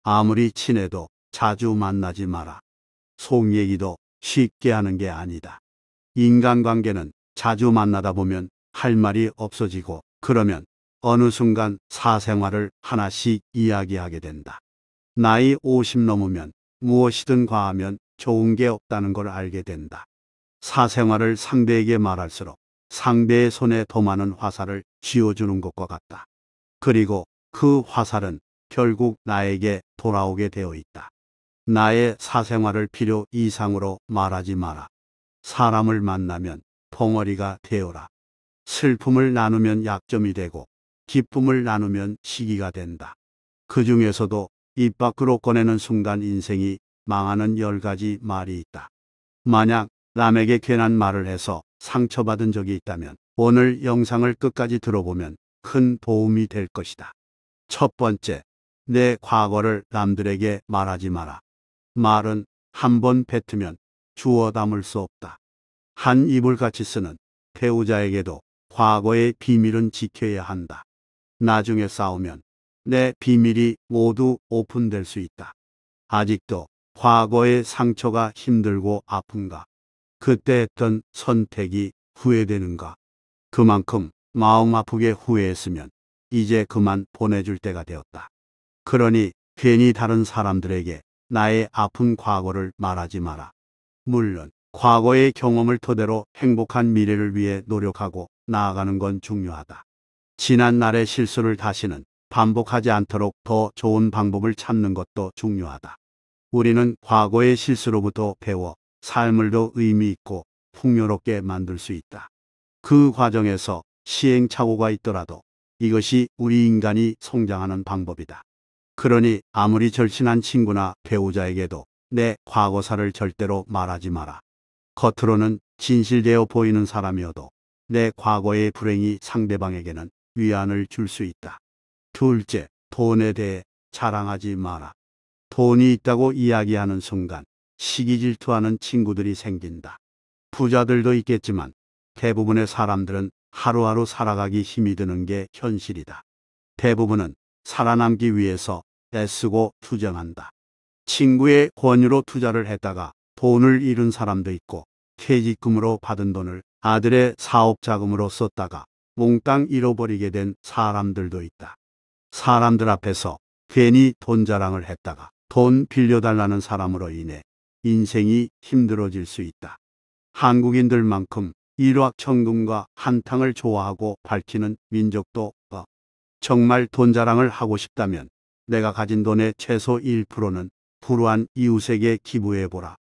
아무리 친해도 자주 만나지 마라. 속 얘기도 쉽게 하는 게 아니다. 인간관계는 자주 만나다 보면 할 말이 없어지고 그러면 어느 순간 사생활을 하나씩 이야기하게 된다. 나이 50 넘으면 무엇이든 과하면 좋은 게 없다는 걸 알게 된다. 사생활을 상대에게 말할수록 상대의 손에 더 많은 화살을 쥐어주는 것과 같다. 그리고 그 화살은 결국 나에게 돌아오게 되어 있다. 나의 사생활을 필요 이상으로 말하지 마라. 사람을 만나면 덩어리가 되어라. 슬픔을 나누면 약점이 되고 기쁨을 나누면 시기가 된다. 그 중에서도 입 밖으로 꺼내는 순간 인생이 망하는 10가지 말이 있다. 만약 남에게 괜한 말을 해서 상처받은 적이 있다면 오늘 영상을 끝까지 들어보면 큰 도움이 될 것이다. 첫 번째, 내 과거를 남들에게 말하지 마라. 말은 한 번 뱉으면 주워 담을 수 없다. 한 이불같이 쓰는 배우자에게도 과거의 비밀은 지켜야 한다. 나중에 싸우면 내 비밀이 모두 오픈될 수 있다. 아직도 과거의 상처가 힘들고 아픈가? 그때 했던 선택이 후회되는가? 그만큼 마음 아프게 후회했으면 이제 그만 보내줄 때가 되었다. 그러니 괜히 다른 사람들에게 나의 아픈 과거를 말하지 마라. 물론 과거의 경험을 토대로 행복한 미래를 위해 노력하고 나아가는 건 중요하다. 지난 날의 실수를 다시는 반복하지 않도록 더 좋은 방법을 찾는 것도 중요하다. 우리는 과거의 실수로부터 배워 삶을 더 의미 있고 풍요롭게 만들 수 있다. 그 과정에서 시행착오가 있더라도 이것이 우리 인간이 성장하는 방법이다. 그러니 아무리 절친한 친구나 배우자에게도 내 과거사를 절대로 말하지 마라. 겉으로는 진실되어 보이는 사람이어도 내 과거의 불행이 상대방에게는 위안을 줄 수 있다. 둘째, 돈에 대해 자랑하지 마라. 돈이 있다고 이야기하는 순간 시기 질투하는 친구들이 생긴다. 부자들도 있겠지만 대부분의 사람들은 하루하루 살아가기 힘이 드는 게 현실이다. 대부분은 살아남기 위해서 애쓰고 투쟁한다. 친구의 권유로 투자를 했다가 돈을 잃은 사람도 있고 퇴직금으로 받은 돈을 아들의 사업 자금으로 썼다가 몽땅 잃어버리게 된 사람들도 있다. 사람들 앞에서 괜히 돈 자랑을 했다가 돈 빌려달라는 사람으로 인해 인생이 힘들어질 수 있다. 한국인들만큼 일확천금과 한탕을 좋아하고 밝히는 민족도 없다. 정말 돈 자랑을 하고 싶다면 내가 가진 돈의 최소 1%는 불우한 이웃에게 기부해보라.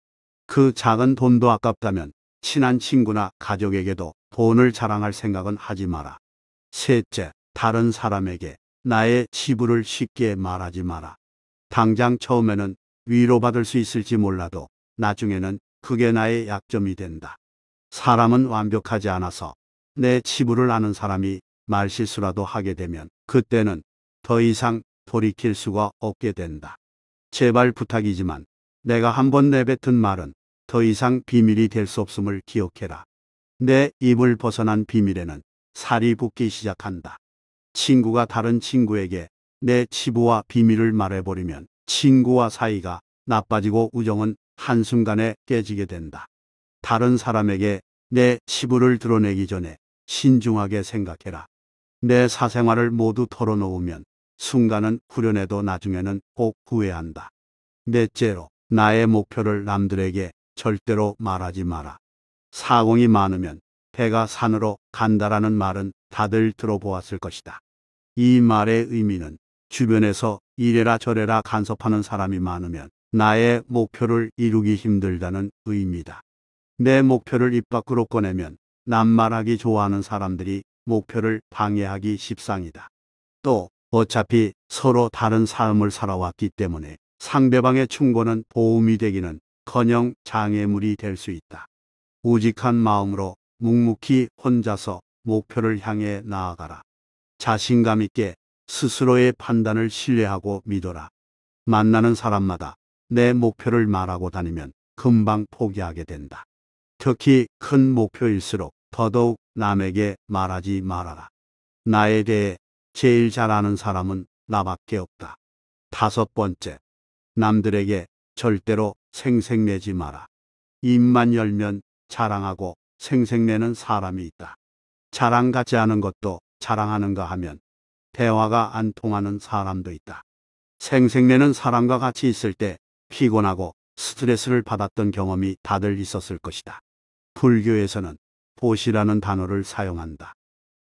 그 작은 돈도 아깝다면 친한 친구나 가족에게도 돈을 자랑할 생각은 하지 마라. 셋째, 다른 사람에게 나의 치부를 쉽게 말하지 마라. 당장 처음에는 위로받을 수 있을지 몰라도 나중에는 그게 나의 약점이 된다. 사람은 완벽하지 않아서 내 치부를 아는 사람이 말실수라도 하게 되면 그때는 더 이상 돌이킬 수가 없게 된다. 제발 부탁이지만 내가 한번 내뱉은 말은 더 이상 비밀이 될 수 없음을 기억해라. 내 입을 벗어난 비밀에는 살이 붙기 시작한다. 친구가 다른 친구에게 내 치부와 비밀을 말해버리면 친구와 사이가 나빠지고 우정은 한순간에 깨지게 된다. 다른 사람에게 내 치부를 드러내기 전에 신중하게 생각해라. 내 사생활을 모두 털어놓으면 순간은 후련해도 나중에는 꼭 후회한다. 넷째로, 나의 목표를 남들에게 절대로 말하지 마라. 사공이 많으면 배가 산으로 간다라는 말은 다들 들어보았을 것이다. 이 말의 의미는 주변에서 이래라 저래라 간섭하는 사람이 많으면 나의 목표를 이루기 힘들다는 의미다. 내 목표를 입 밖으로 꺼내면 남말하기 좋아하는 사람들이 목표를 방해하기 십상이다. 또 어차피 서로 다른 삶을 살아왔기 때문에 상대방의 충고는 도움이 되기는커녕 장애물이 될 수 있다. 우직한 마음으로 묵묵히 혼자서 목표를 향해 나아가라. 자신감 있게 스스로의 판단을 신뢰하고 믿어라. 만나는 사람마다 내 목표를 말하고 다니면 금방 포기하게 된다. 특히 큰 목표일수록 더더욱 남에게 말하지 말아라. 나에 대해 제일 잘 아는 사람은 나밖에 없다. 다섯 번째, 남들에게 절대로 생색내지 마라. 입만 열면 자랑하고 생색내는 사람이 있다. 자랑 같지 않은 것도 자랑하는가 하면 대화가 안 통하는 사람도 있다. 생색내는 사람과 같이 있을 때 피곤하고 스트레스를 받았던 경험이 다들 있었을 것이다. 불교에서는 보시라는 단어를 사용한다.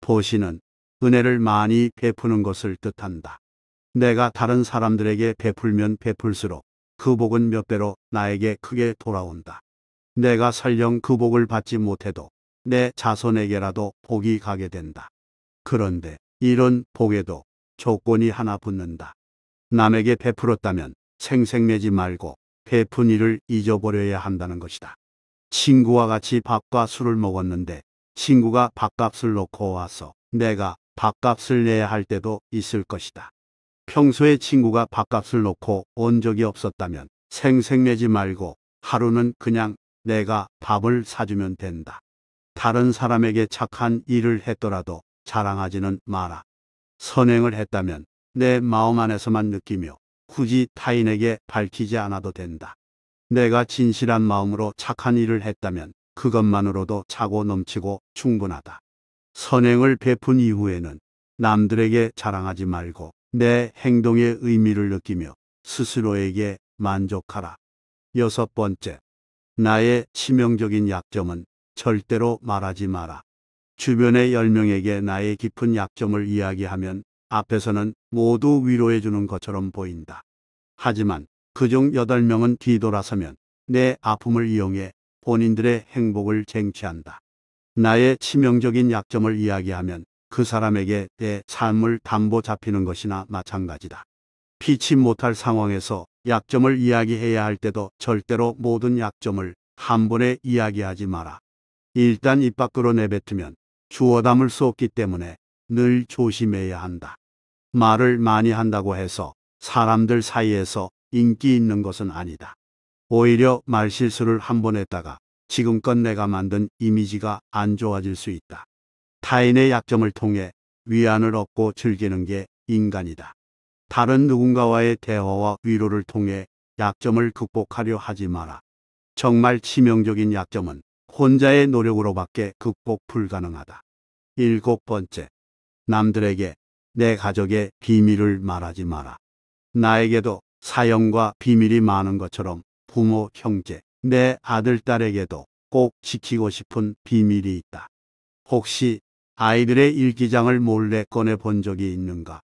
보시는 은혜를 많이 베푸는 것을 뜻한다. 내가 다른 사람들에게 베풀면 베풀수록 그 복은 몇 배로 나에게 크게 돌아온다. 내가 설령 그 복을 받지 못해도 내 자손에게라도 복이 가게 된다. 그런데 이런 복에도 조건이 하나 붙는다. 남에게 베풀었다면 생색내지 말고 베푼 일을 잊어버려야 한다는 것이다. 친구와 같이 밥과 술을 먹었는데 친구가 밥값을 놓고 와서 내가 밥값을 내야 할 때도 있을 것이다. 평소에 친구가 밥값을 놓고 온 적이 없었다면 생색내지 말고 하루는 그냥 내가 밥을 사주면 된다. 다른 사람에게 착한 일을 했더라도 자랑하지는 마라. 선행을 했다면 내 마음 안에서만 느끼며 굳이 타인에게 밝히지 않아도 된다. 내가 진실한 마음으로 착한 일을 했다면 그것만으로도 차고 넘치고 충분하다. 선행을 베푼 이후에는 남들에게 자랑하지 말고 내 행동의 의미를 느끼며 스스로에게 만족하라. 6번째, 나의 치명적인 약점은 절대로 말하지 마라. 주변의 10명에게 나의 깊은 약점을 이야기하면 앞에서는 모두 위로해 주는 것처럼 보인다. 하지만 그중 8명은 뒤돌아서면 내 아픔을 이용해 본인들의 행복을 쟁취한다. 나의 치명적인 약점을 이야기하면 그 사람에게 내 삶을 담보 잡히는 것이나 마찬가지다. 피치 못할 상황에서 약점을 이야기해야 할 때도 절대로 모든 약점을 한 번에 이야기하지 마라. 일단 입 밖으로 내뱉으면 주워 담을 수 없기 때문에 늘 조심해야 한다. 말을 많이 한다고 해서 사람들 사이에서 인기 있는 것은 아니다. 오히려 말실수를 한 번 했다가 지금껏 내가 만든 이미지가 안 좋아질 수 있다. 타인의 약점을 통해 위안을 얻고 즐기는 게 인간이다. 다른 누군가와의 대화와 위로를 통해 약점을 극복하려 하지 마라. 정말 치명적인 약점은 혼자의 노력으로밖에 극복 불가능하다. 7번째, 남들에게 내 가족의 비밀을 말하지 마라. 나에게도 사연과 비밀이 많은 것처럼 부모, 형제, 내 아들, 딸에게도 꼭 지키고 싶은 비밀이 있다. 혹시 아이들의 일기장을 몰래 꺼내 본 적이 있는가?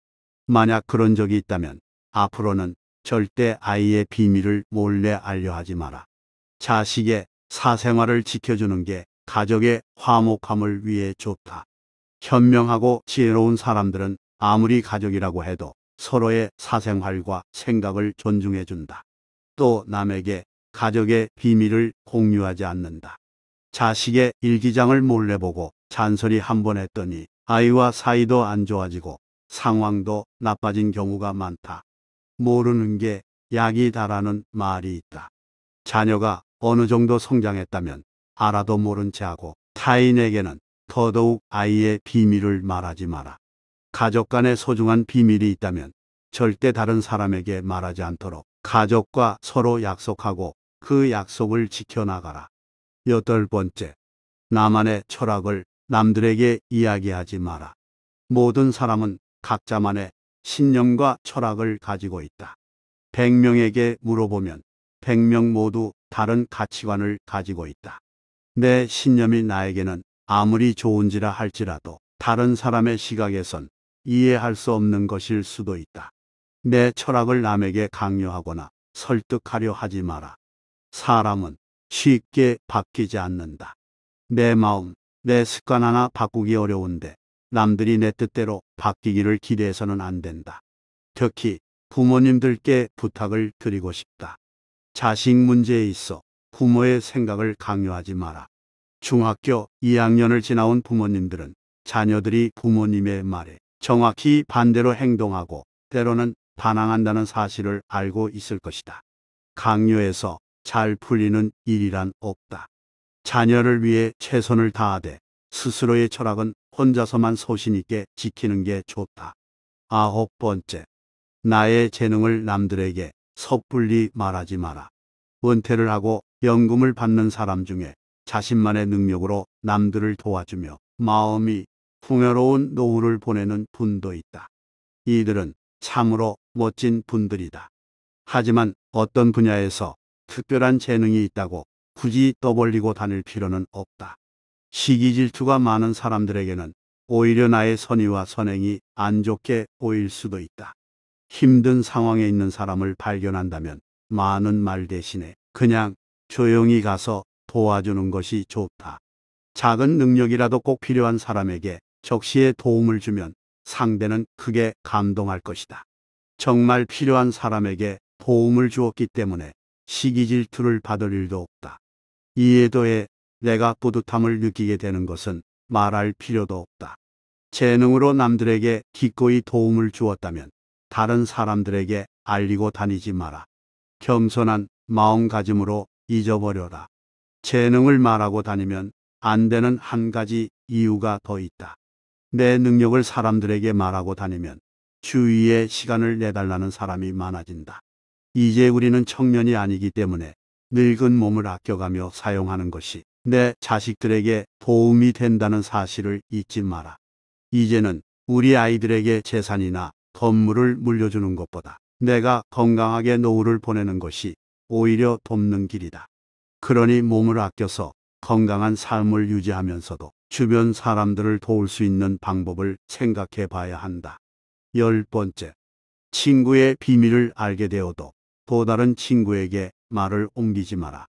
만약 그런 적이 있다면 앞으로는 절대 아이의 비밀을 몰래 알려 하지 마라. 자식의 사생활을 지켜주는 게 가족의 화목함을 위해 좋다. 현명하고 지혜로운 사람들은 아무리 가족이라고 해도 서로의 사생활과 생각을 존중해준다. 또 남에게 가족의 비밀을 공유하지 않는다. 자식의 일기장을 몰래 보고 잔소리 한 번 했더니 아이와 사이도 안 좋아지고 상황도 나빠진 경우가 많다. 모르는 게 약이다라는 말이 있다. 자녀가 어느 정도 성장했다면 알아도 모른 체하고 타인에게는 더더욱 아이의 비밀을 말하지 마라. 가족 간의 소중한 비밀이 있다면 절대 다른 사람에게 말하지 않도록 가족과 서로 약속하고 그 약속을 지켜나가라. 8번째, 나만의 철학을 남들에게 이야기하지 마라. 모든 사람은 각자만의 신념과 철학을 가지고 있다. 100명에게 물어보면 100명 모두 다른 가치관을 가지고 있다. 내 신념이 나에게는 아무리 좋은지라 할지라도 다른 사람의 시각에선 이해할 수 없는 것일 수도 있다. 내 철학을 남에게 강요하거나 설득하려 하지 마라. 사람은 쉽게 바뀌지 않는다. 내 마음, 내 습관 하나 바꾸기 어려운데 남들이 내 뜻대로 바뀌기를 기대해서는 안 된다. 특히 부모님들께 부탁을 드리고 싶다. 자식 문제에 있어 부모의 생각을 강요하지 마라. 중학교 2학년을 지나온 부모님들은 자녀들이 부모님의 말에 정확히 반대로 행동하고 때로는 반항한다는 사실을 알고 있을 것이다. 강요해서 잘 풀리는 일이란 없다. 자녀를 위해 최선을 다하되 스스로의 철학은 혼자서만 소신 있게 지키는 게 좋다. 9번째, 나의 재능을 남들에게 섣불리 말하지 마라. 은퇴를 하고 연금을 받는 사람 중에 자신만의 능력으로 남들을 도와주며 마음이 풍요로운 노후를 보내는 분도 있다. 이들은 참으로 멋진 분들이다. 하지만 어떤 분야에서 특별한 재능이 있다고 굳이 떠벌리고 다닐 필요는 없다. 시기 질투가 많은 사람들에게는 오히려 나의 선의와 선행이 안 좋게 보일 수도 있다. 힘든 상황에 있는 사람을 발견한다면 많은 말 대신에 그냥 조용히 가서 도와주는 것이 좋다. 작은 능력이라도 꼭 필요한 사람에게 적시에 도움을 주면 상대는 크게 감동할 것이다. 정말 필요한 사람에게 도움을 주었기 때문에 시기 질투를 받을 일도 없다. 이에 더해 내가 뿌듯함을 느끼게 되는 것은 말할 필요도 없다. 재능으로 남들에게 기꺼이 도움을 주었다면 다른 사람들에게 알리고 다니지 마라. 겸손한 마음가짐으로 잊어버려라. 재능을 말하고 다니면 안 되는 한 가지 이유가 더 있다. 내 능력을 사람들에게 말하고 다니면 주위에 시간을 내달라는 사람이 많아진다. 이제 우리는 청년이 아니기 때문에 늙은 몸을 아껴가며 사용하는 것이 내 자식들에게 도움이 된다는 사실을 잊지 마라. 이제는 우리 아이들에게 재산이나 건물을 물려주는 것보다 내가 건강하게 노후를 보내는 것이 오히려 돕는 길이다. 그러니 몸을 아껴서 건강한 삶을 유지하면서도 주변 사람들을 도울 수 있는 방법을 생각해 봐야 한다. 10번째, 친구의 비밀을 알게 되어도 또 다른 친구에게 말을 옮기지 마라.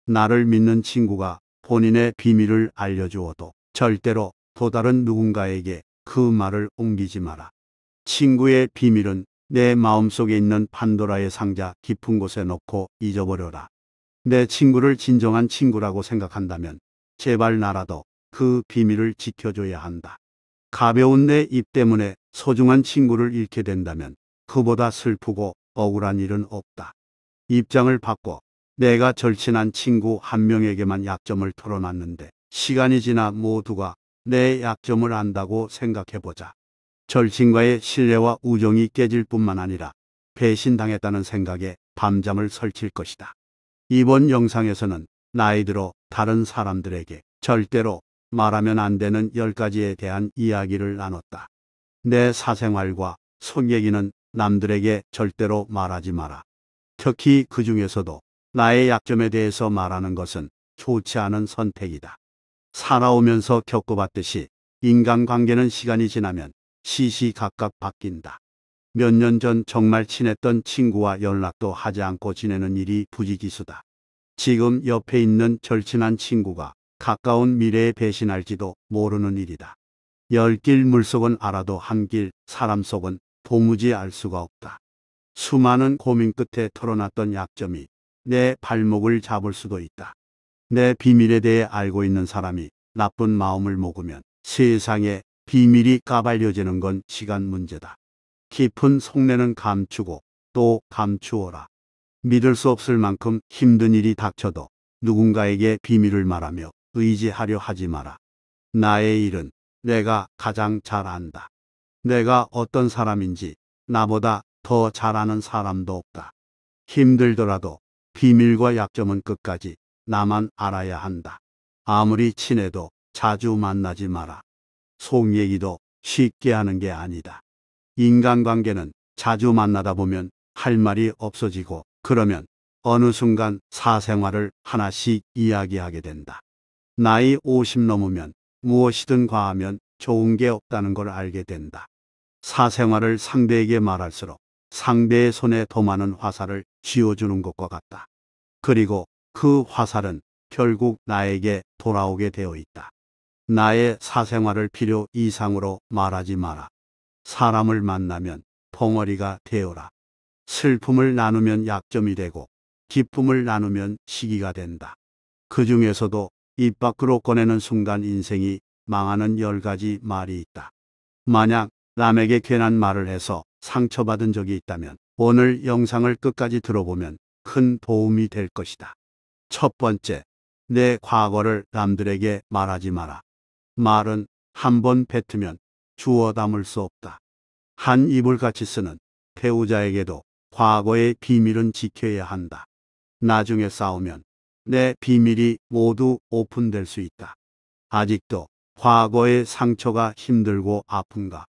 나를 믿는 친구가 본인의 비밀을 알려주어도 절대로 또 다른 누군가에게 그 말을 옮기지 마라. 친구의 비밀은 내 마음속에 있는 판도라의 상자 깊은 곳에 넣고 잊어버려라. 내 친구를 진정한 친구라고 생각한다면 제발 나라도 그 비밀을 지켜줘야 한다. 가벼운 내 입 때문에 소중한 친구를 잃게 된다면 그보다 슬프고 억울한 일은 없다. 입장을 바꿔 내가 절친한 친구 한 명에게만 약점을 털어놨는데 시간이 지나 모두가 내 약점을 안다고 생각해보자. 절친과의 신뢰와 우정이 깨질 뿐만 아니라 배신당했다는 생각에 밤잠을 설칠 것이다. 이번 영상에서는 나이 들어 다른 사람들에게 절대로 말하면 안 되는 10가지에 대한 이야기를 나눴다. 내 사생활과 속 얘기는 남들에게 절대로 말하지 마라. 특히 그 중에서도 나의 약점에 대해서 말하는 것은 좋지 않은 선택이다. 살아오면서 겪어봤듯이 인간관계는 시간이 지나면 시시각각 바뀐다. 몇 년 전 정말 친했던 친구와 연락도 하지 않고 지내는 일이 부지기수다. 지금 옆에 있는 절친한 친구가 가까운 미래에 배신할지도 모르는 일이다. 10길 물속은 알아도 한 길 사람 속은 도무지 알 수가 없다. 수많은 고민 끝에 털어놨던 약점이 내 발목을 잡을 수도 있다. 내 비밀에 대해 알고 있는 사람이 나쁜 마음을 먹으면 세상에 비밀이 까발려지는 건 시간 문제다. 깊은 속내는 감추고 또 감추어라. 믿을 수 없을 만큼 힘든 일이 닥쳐도 누군가에게 비밀을 말하며 의지하려 하지 마라. 나의 일은 내가 가장 잘 안다. 내가 어떤 사람인지 나보다 더 잘 아는 사람도 없다. 힘들더라도 비밀과 약점은 끝까지 나만 알아야 한다. 아무리 친해도 자주 만나지 마라. 속 얘기도 쉽게 하는 게 아니다. 인간관계는 자주 만나다 보면 할 말이 없어지고 그러면 어느 순간 사생활을 하나씩 이야기하게 된다. 나이 50 넘으면 무엇이든 과하면 좋은 게 없다는 걸 알게 된다. 사생활을 상대에게 말할수록 상대의 손에 더 많은 화살을 쥐어주는 것과 같다. 그리고 그 화살은 결국 나에게 돌아오게 되어 있다. 나의 사생활을 필요 이상으로 말하지 마라. 사람을 만나면 벙어리가 되어라. 슬픔을 나누면 약점이 되고 기쁨을 나누면 시기가 된다. 그 중에서도 입 밖으로 꺼내는 순간 인생이 망하는 10가지 말이 있다. 만약 남에게 괜한 말을 해서 상처받은 적이 있다면 오늘 영상을 끝까지 들어보면 큰 도움이 될 것이다. 첫 번째, 내 과거를 남들에게 말하지 마라. 말은 한 번 뱉으면 주워 담을 수 없다. 한 이불같이 쓰는 배우자에게도 과거의 비밀은 지켜야 한다. 나중에 싸우면 내 비밀이 모두 오픈될 수 있다. 아직도 과거의 상처가 힘들고 아픈가?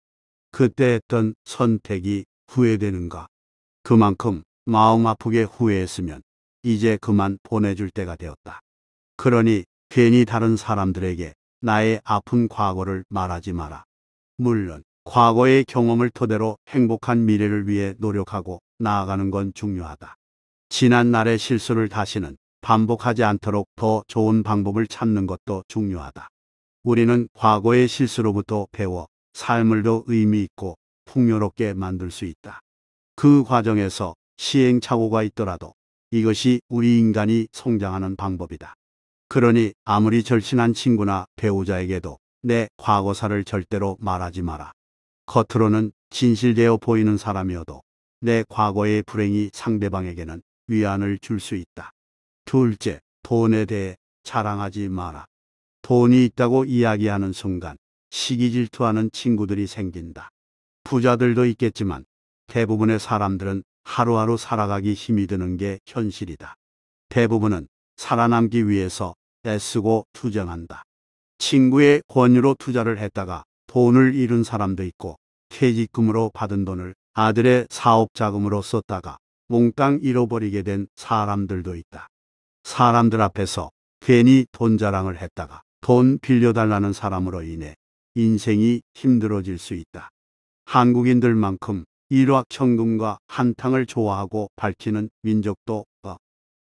그때 했던 선택이 후회되는가? 그만큼 마음 아프게 후회했으면 이제 그만 보내줄 때가 되었다. 그러니 괜히 다른 사람들에게 나의 아픈 과거를 말하지 마라. 물론 과거의 경험을 토대로 행복한 미래를 위해 노력하고 나아가는 건 중요하다. 지난 날의 실수를 다시는 반복하지 않도록 더 좋은 방법을 찾는 것도 중요하다. 우리는 과거의 실수로부터 배워 삶을 더 의미 있고 풍요롭게 만들 수 있다. 그 과정에서 시행착오가 있더라도 이것이 우리 인간이 성장하는 방법이다. 그러니 아무리 절친한 친구나 배우자에게도 내 과거사를 절대로 말하지 마라. 겉으로는 진실되어 보이는 사람이어도 내 과거의 불행이 상대방에게는 위안을 줄 수 있다. 둘째, 돈에 대해 자랑하지 마라. 돈이 있다고 이야기하는 순간 시기 질투하는 친구들이 생긴다. 부자들도 있겠지만 대부분의 사람들은 하루하루 살아가기 힘이 드는 게 현실이다. 대부분은 살아남기 위해서 애쓰고 투쟁한다. 친구의 권유로 투자를 했다가 돈을 잃은 사람도 있고, 퇴직금으로 받은 돈을 아들의 사업 자금으로 썼다가 몽땅 잃어버리게 된 사람들도 있다. 사람들 앞에서 괜히 돈 자랑을 했다가 돈 빌려달라는 사람으로 인해 인생이 힘들어질 수 있다. 한국인들만큼 일확천금과 한탕을 좋아하고 밝히는 민족도 없다.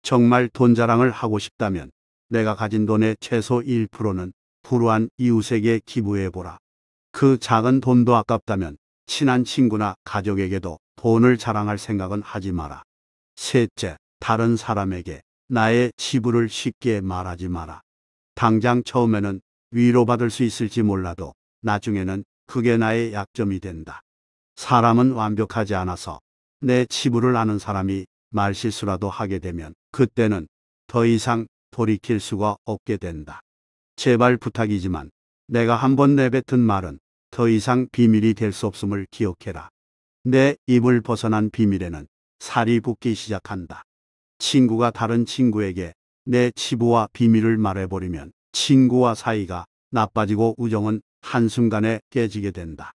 정말 돈 자랑을 하고 싶다면 내가 가진 돈의 최소 1%는 불우한 이웃에게 기부해보라. 그 작은 돈도 아깝다면 친한 친구나 가족에게도 돈을 자랑할 생각은 하지 마라. 셋째, 다른 사람에게 나의 치부를 쉽게 말하지 마라. 당장 처음에는 위로받을 수 있을지 몰라도 나중에는 그게 나의 약점이 된다. 사람은 완벽하지 않아서 내 치부를 아는 사람이 말실수라도 하게 되면 그때는 더 이상 돌이킬 수가 없게 된다. 제발 부탁이지만 내가 한번 내뱉은 말은 더 이상 비밀이 될 수 없음을 기억해라. 내 입을 벗어난 비밀에는 살이 붙기 시작한다. 친구가 다른 친구에게 내 치부와 비밀을 말해버리면 친구와 사이가 나빠지고 우정은 한순간에 깨지게 된다.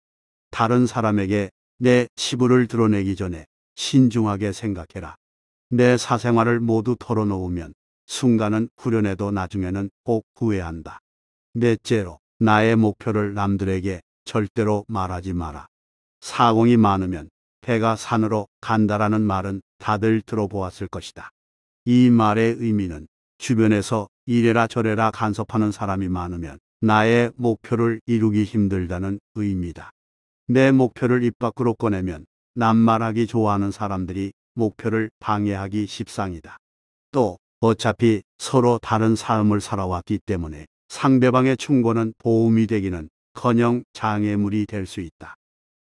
다른 사람에게 내 치부를 드러내기 전에 신중하게 생각해라. 내 사생활을 모두 털어놓으면 순간은 후련해도 나중에는 꼭 후회한다. 넷째로, 나의 목표를 남들에게 절대로 말하지 마라. 사공이 많으면 배가 산으로 간다라는 말은 다들 들어보았을 것이다. 이 말의 의미는 주변에서 이래라 저래라 간섭하는 사람이 많으면 나의 목표를 이루기 힘들다는 의미다. 내 목표를 입 밖으로 꺼내면 낱말하기 좋아하는 사람들이 목표를 방해하기 십상이다. 또 어차피 서로 다른 삶을 살아왔기 때문에 상대방의 충고는 도움이 되기는커녕 장애물이 될 수 있다.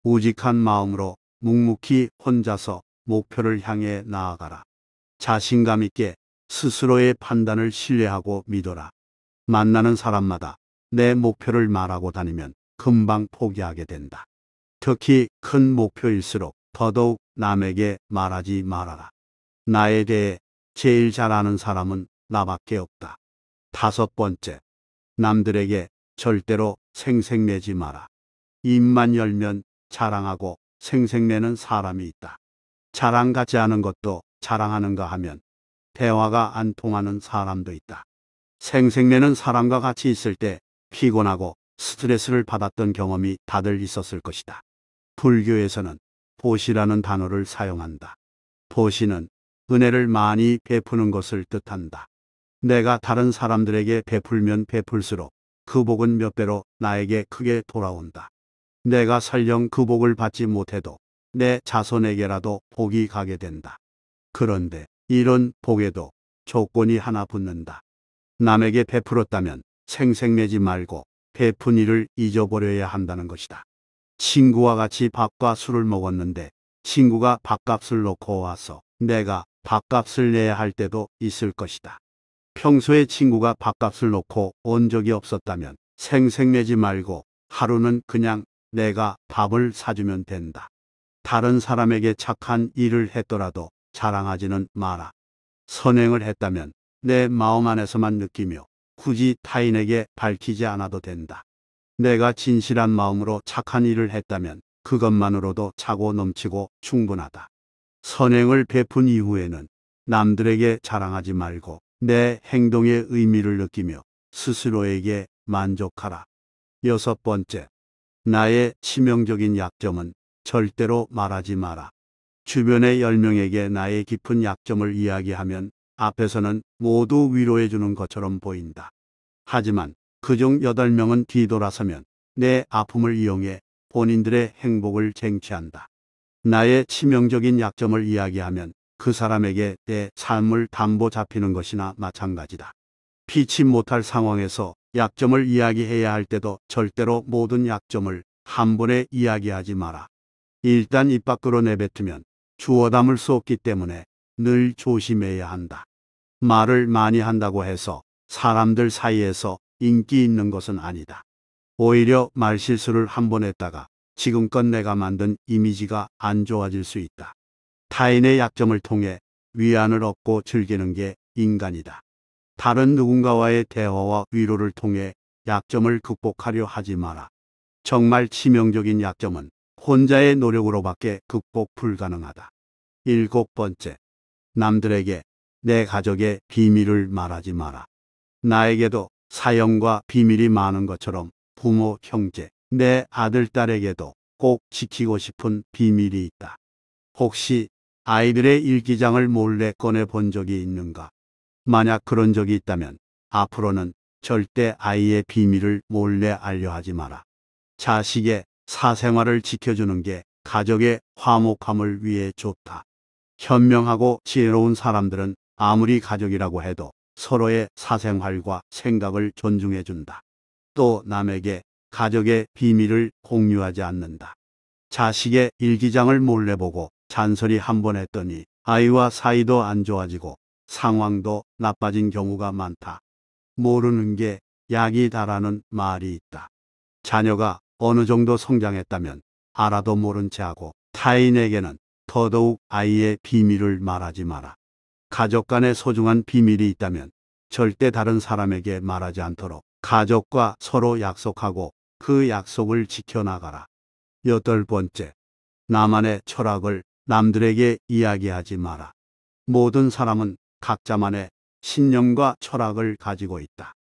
우직한 마음으로 묵묵히 혼자서 목표를 향해 나아가라. 자신감 있게 스스로의 판단을 신뢰하고 믿어라. 만나는 사람마다 내 목표를 말하고 다니면 금방 포기하게 된다. 특히 큰 목표일수록 더더욱 남에게 말하지 말아라. 나에 대해 제일 잘 아는 사람은 나밖에 없다. 다섯 번째, 남들에게 절대로 생색내지 마라. 입만 열면 자랑하고 생색내는 사람이 있다. 자랑 같지 않은 것도 자랑하는가 하면 대화가 안 통하는 사람도 있다. 생색내는 사람과 같이 있을 때 피곤하고 스트레스를 받았던 경험이 다들 있었을 것이다. 불교에서는 보시라는 단어를 사용한다. 보시는 은혜를 많이 베푸는 것을 뜻한다. 내가 다른 사람들에게 베풀면 베풀수록 그 복은 몇 배로 나에게 크게 돌아온다. 내가 설령 그 복을 받지 못해도 내 자손에게라도 복이 가게 된다. 그런데 이런 복에도 조건이 하나 붙는다. 남에게 베풀었다면 생색내지 말고 베푼 일을 잊어버려야 한다는 것이다. 친구와 같이 밥과 술을 먹었는데 친구가 밥값을 놓고 와서 내가 밥값을 내야 할 때도 있을 것이다. 평소에 친구가 밥값을 놓고 온 적이 없었다면 생색내지 말고 하루는 그냥 내가 밥을 사주면 된다. 다른 사람에게 착한 일을 했더라도 자랑하지는 마라. 선행을 했다면 내 마음 안에서만 느끼며 굳이 타인에게 밝히지 않아도 된다. 내가 진실한 마음으로 착한 일을 했다면 그것만으로도 차고 넘치고 충분하다. 선행을 베푼 이후에는 남들에게 자랑하지 말고 내 행동의 의미를 느끼며 스스로에게 만족하라. 여섯 번째, 나의 치명적인 약점은 절대로 말하지 마라. 주변의 10명에게 나의 깊은 약점을 이야기하면 앞에서는 모두 위로해 주는 것처럼 보인다. 하지만 그중 8명은 뒤돌아서면 내 아픔을 이용해 본인들의 행복을 쟁취한다. 나의 치명적인 약점을 이야기하면 그 사람에게 내 삶을 담보 잡히는 것이나 마찬가지다. 피치 못할 상황에서 약점을 이야기해야 할 때도 절대로 모든 약점을 한 번에 이야기하지 마라. 일단 입 밖으로 내뱉으면 주워 담을 수 없기 때문에 늘 조심해야 한다. 말을 많이 한다고 해서 사람들 사이에서 인기 있는 것은 아니다. 오히려 말실수를 한 번 했다가 지금껏 내가 만든 이미지가 안 좋아질 수 있다. 타인의 약점을 통해 위안을 얻고 즐기는 게 인간이다. 다른 누군가와의 대화와 위로를 통해 약점을 극복하려 하지 마라. 정말 치명적인 약점은 혼자의 노력으로밖에 극복 불가능하다. 일곱 번째, 남들에게 내 가족의 비밀을 말하지 마라. 나에게도 사연과 비밀이 많은 것처럼 부모, 형제, 내 아들, 딸에게도 꼭 지키고 싶은 비밀이 있다. 혹시 아이들의 일기장을 몰래 꺼내 본 적이 있는가? 만약 그런 적이 있다면 앞으로는 절대 아이의 비밀을 몰래 알려하지 마라. 자식의 사생활을 지켜주는 게 가족의 화목함을 위해 좋다. 현명하고 지혜로운 사람들은 아무리 가족이라고 해도 서로의 사생활과 생각을 존중해준다. 또 남에게 가족의 비밀을 공유하지 않는다. 자식의 일기장을 몰래 보고 잔소리 한 번 했더니 아이와 사이도 안 좋아지고 상황도 나빠진 경우가 많다. 모르는 게 약이다라는 말이 있다. 자녀가 어느 정도 성장했다면 알아도 모른 채하고 타인에게는 더더욱 아이의 비밀을 말하지 마라. 가족 간의 소중한 비밀이 있다면 절대 다른 사람에게 말하지 않도록 가족과 서로 약속하고 그 약속을 지켜나가라. 여덟 번째, 나만의 철학을 남들에게 이야기하지 마라. 모든 사람은 각자만의 신념과 철학을 가지고 있다.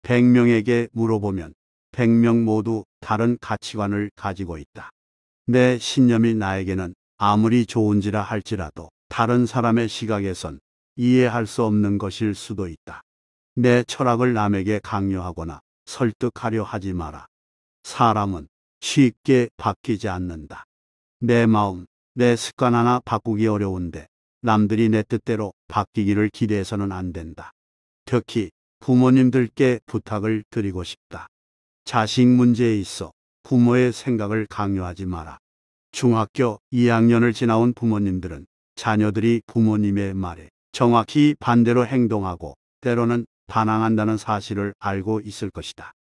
100명에게 물어보면 100명 모두 다른 가치관을 가지고 있다. 내 신념이 나에게는 아무리 좋은지라 할지라도 다른 사람의 시각에선 이해할 수 없는 것일 수도 있다. 내 철학을 남에게 강요하거나 설득하려 하지 마라. 사람은 쉽게 바뀌지 않는다. 내 마음, 내 습관 하나 바꾸기 어려운데 남들이 내 뜻대로 바뀌기를 기대해서는 안 된다. 특히 부모님들께 부탁을 드리고 싶다. 자식 문제에 있어 부모의 생각을 강요하지 마라. 중학교 2학년을 지나온 부모님들은 자녀들이 부모님의 말에 정확히 반대로 행동하고 때로는 반항한다는 사실을 알고 있을 것이다.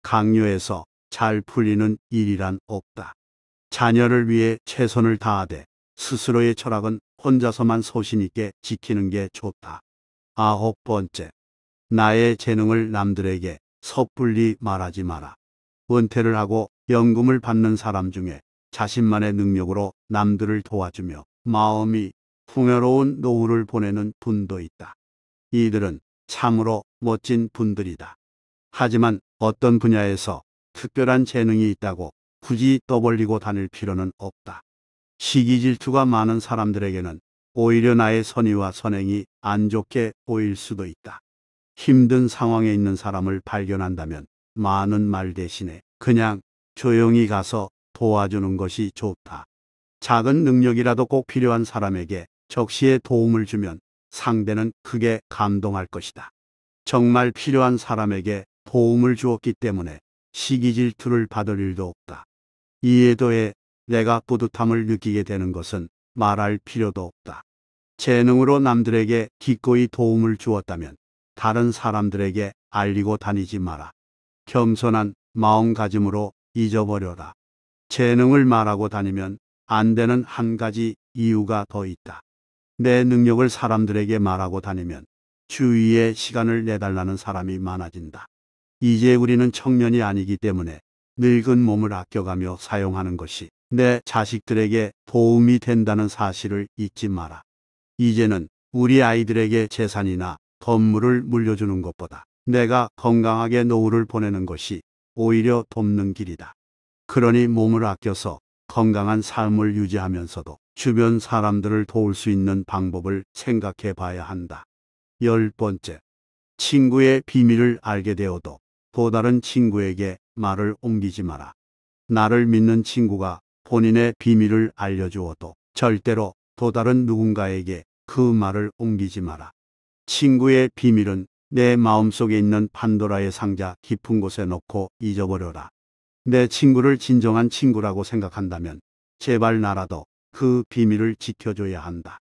강요해서 잘 풀리는 일이란 없다. 자녀를 위해 최선을 다하되 스스로의 철학은 혼자서만 소신 있게 지키는 게 좋다. 아홉 번째, 나의 재능을 남들에게 섣불리 말하지 마라. 은퇴를 하고 연금을 받는 사람 중에 자신만의 능력으로 남들을 도와주며 마음이 풍요로운 노후를 보내는 분도 있다. 이들은 참으로 멋진 분들이다. 하지만 어떤 분야에서 특별한 재능이 있다고 굳이 떠벌리고 다닐 필요는 없다. 시기 질투가 많은 사람들에게는 오히려 나의 선의와 선행이 안 좋게 보일 수도 있다. 힘든 상황에 있는 사람을 발견한다면 많은 말 대신에 그냥 조용히 가서 도와주는 것이 좋다. 작은 능력이라도 꼭 필요한 사람에게 적시에 도움을 주면 상대는 크게 감동할 것이다. 정말 필요한 사람에게 도움을 주었기 때문에 시기 질투를 받을 일도 없다. 이에 더해 내가 뿌듯함을 느끼게 되는 것은 말할 필요도 없다. 재능으로 남들에게 기꺼이 도움을 주었다면 다른 사람들에게 알리고 다니지 마라. 겸손한 마음가짐으로 잊어버려라. 재능을 말하고 다니면 안 되는 한 가지 이유가 더 있다. 내 능력을 사람들에게 말하고 다니면 주위에 시간을 내달라는 사람이 많아진다. 이제 우리는 청년이 아니기 때문에 늙은 몸을 아껴가며 사용하는 것이 내 자식들에게 도움이 된다는 사실을 잊지 마라. 이제는 우리 아이들에게 재산이나 건물을 물려주는 것보다 내가 건강하게 노후를 보내는 것이 오히려 돕는 길이다. 그러니 몸을 아껴서 건강한 삶을 유지하면서도 주변 사람들을 도울 수 있는 방법을 생각해 봐야 한다. 10번째, 친구의 비밀을 알게 되어도 또 다른 친구에게 말을 옮기지 마라. 나를 믿는 친구가 본인의 비밀을 알려주어도 절대로 또 다른 누군가에게 그 말을 옮기지 마라. 친구의 비밀은 내 마음속에 있는 판도라의 상자 깊은 곳에 넣고 잊어버려라. 내 친구를 진정한 친구라고 생각한다면 제발 나라도 그 비밀을 지켜줘야 한다.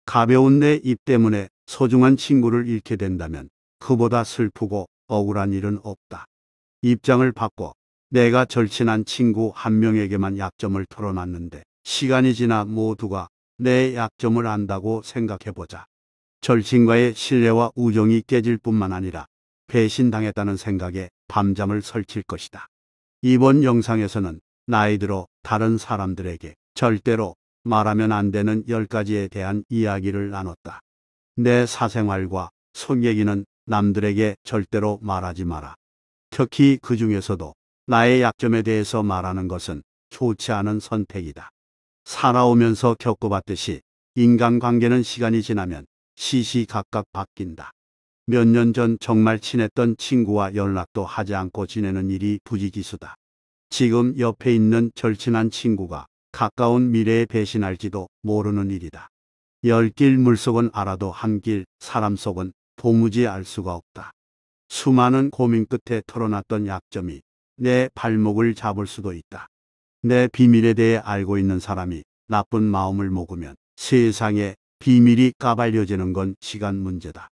가벼운 내 입 때문에 소중한 친구를 잃게 된다면 그보다 슬프고 억울한 일은 없다. 입장을 바꿔 내가 절친한 친구 한 명에게만 약점을 털어놨는데 시간이 지나 모두가 내 약점을 안다고 생각해보자. 절친과의 신뢰와 우정이 깨질 뿐만 아니라 배신당했다는 생각에 밤잠을 설칠 것이다. 이번 영상에서는 나이 들어 다른 사람들에게 절대로 말하면 안 되는 10가지에 대한 이야기를 나눴다. 내 사생활과 속 얘기는 남들에게 절대로 말하지 마라. 특히 그 중에서도 나의 약점에 대해서 말하는 것은 좋지 않은 선택이다. 살아오면서 겪어봤듯이 인간관계는 시간이 지나면 시시각각 바뀐다. 몇 년 전 정말 친했던 친구와 연락도 하지 않고 지내는 일이 부지기수다. 지금 옆에 있는 절친한 친구가 가까운 미래에 배신할지도 모르는 일이다. 10길 물속은 알아도 한 길 사람 속은 도무지 알 수가 없다. 수많은 고민 끝에 털어놨던 약점이 내 발목을 잡을 수도 있다. 내 비밀에 대해 알고 있는 사람이 나쁜 마음을 먹으면 세상에 비밀이 까발려지는 건 시간 문제다.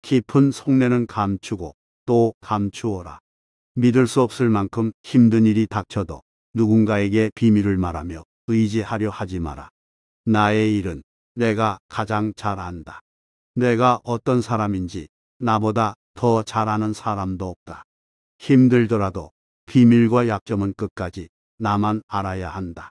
깊은 속내는 감추고 또 감추어라. 믿을 수 없을 만큼 힘든 일이 닥쳐도 누군가에게 비밀을 말하며 의지하려 하지 마라. 나의 일은 내가 가장 잘 안다. 내가 어떤 사람인지 나보다 더 잘 아는 사람도 없다. 힘들더라도 비밀과 약점은 끝까지 나만 알아야 한다.